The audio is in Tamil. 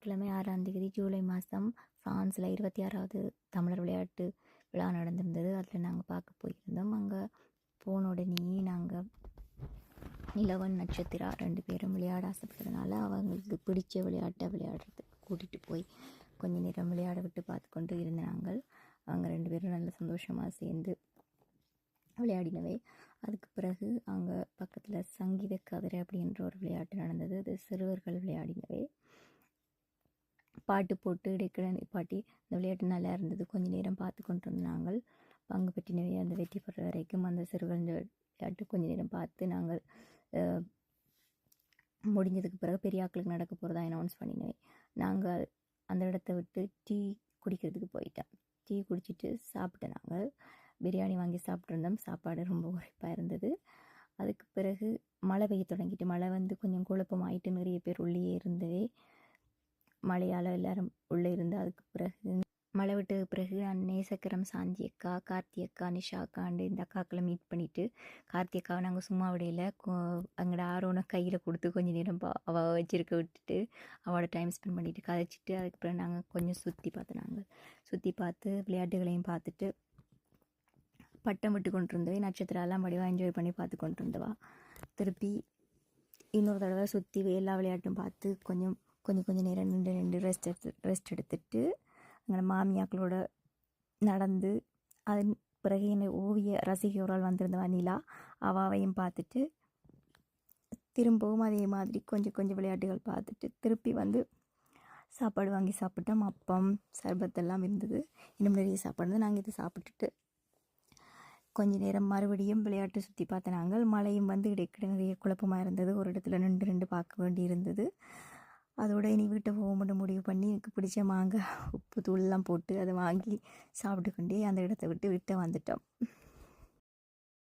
ஞாயிற்றுக்கிழமை 6ஆம் தேதி ஜூலை மாதம் ஃப்ரான்ஸில் 26வது தமிழர் விளையாட்டு விழா நடந்திருந்தது. அதில் நாங்கள் பார்க்க போயிருந்தோம். அங்கே போன உடனேயே நாங்கள் நிலவன் நட்சத்திரா 2 பேரும் விளையாட ஆசைப்பட்டதுனால அவங்களுக்கு பிடிச்ச விளையாட்டை விளையாடுறதுக்கு கூட்டிகிட்டு போய் கொஞ்ச நேரம் விளையாட விட்டு பார்த்து கொண்டு இருந்தாங்க. அவங்க 2 பேரும் நல்ல சந்தோஷமாக சேர்ந்து விளையாடினவை. அதுக்கு பிறகு அங்கே பக்கத்தில் சங்கீத கதிரை அப்படின்ற ஒரு விளையாட்டு நடந்தது. அது சிறுவர்கள் விளையாடினவை. பாட்டு போட்டு இடைக்கிட பாட்டி அந்த விளையாட்டு நல்லா இருந்தது. கொஞ்ச நேரம் பார்த்து கொண்டு இருந்தாங்க. பங்கு பெற்றினவை அந்த வெற்றி பெற வரைக்கும் அந்த சிறுவர்கள் விளையாட்டு கொஞ்ச நேரம் பார்த்து நாங்கள் முடிஞ்சதுக்கு பிறகு பெரியாக்களுக்கு நடக்க போகிறதா அனௌன்ஸ் பண்ணினவை. நாங்கள் அந்த இடத்த விட்டு டீ குடிக்கிறதுக்கு போயிட்டோம். டீ குடிச்சிட்டு சாப்பிட்டோம். நாங்கள் பிரியாணி வாங்கி சாப்பிட்ருந்தோம். சாப்பாடு ரொம்ப உரைப்பாக இருந்தது. அதுக்கு பிறகு மழை பெய்ய தொடங்கிட்டு மழை கொஞ்சம் குழப்பமாயிட்டு நிறைய பேர் உள்ளே இருந்தவே மழையால் எல்லாரும் உள்ளே இருந்து அதுக்கு பிறகு மழை விட்டதுக்கு பிறகு நேசக்கரம் சாந்தி அக்கா, கார்த்தி அக்கா, நிஷா அக்காண்டு இந்த அக்காக்களை மீட் பண்ணிவிட்டு கார்த்தி அக்காவை நாங்கள் சும்மா விடையில் அங்கட ஆரோனை கையில் கொடுத்து கொஞ்சம் நேரம் அவள் வச்சிருக்க விட்டுட்டு அவளோட டைம் ஸ்பெண்ட் பண்ணிவிட்டு கதைச்சிட்டு அதுக்கு பிறகு நாங்கள் கொஞ்சம் சுற்றி பார்த்தோம். நாங்கள் சுற்றி பார்த்து விளையாட்டுகளையும் பார்த்துட்டு பட்டம் விட்டு கொண்டு இருந்தவை. நட்சத்திரம்லாம் வடிவாக என்ஜாய் பண்ணி பார்த்து கொண்டு இருந்தவா. திருப்பி இன்னொரு தடவை சுற்றி எல்லா விளையாட்டும் பார்த்து கொஞ்சம் நேரம் நின்று ரெஸ்ட் எடுத்துட்டு அங்கே மாமியாக்களோட நடந்து அதன் பிறகு என்னை ஓவிய ரசிகரால் வந்திருந்தவா நிலா, அவாவையும் பார்த்துட்டு திரும்பவும் அதே மாதிரி கொஞ்சம் விளையாட்டுகள் பார்த்துட்டு திருப்பி சாப்பாடு வாங்கி சாப்பிட்டோம். அப்பம் சர்பத்தெல்லாம் இருந்தது. இன்னும் நிறைய சாப்பாடு நாங்கள் இதை சாப்பிட்டுட்டு கொஞ்ச நேரம் மறுபடியும் விளையாட்டு சுற்றி பார்த்த நாங்கள். மழையும் இடைக்கிட நிறைய குழப்பமாக இருந்தது. ஒரு இடத்துல நின்று பார்க்க வேண்டி இருந்தது. அதோட இனி வீட்டை போக மட்டும் முடிவு பண்ணி எனக்கு பிடிச்ச மாங்காய் உப்பு தூள்லாம் போட்டு அதை வாங்கி சாப்பிட்டு கொண்டே அந்த இடத்த விட்டு வந்துட்டோம்.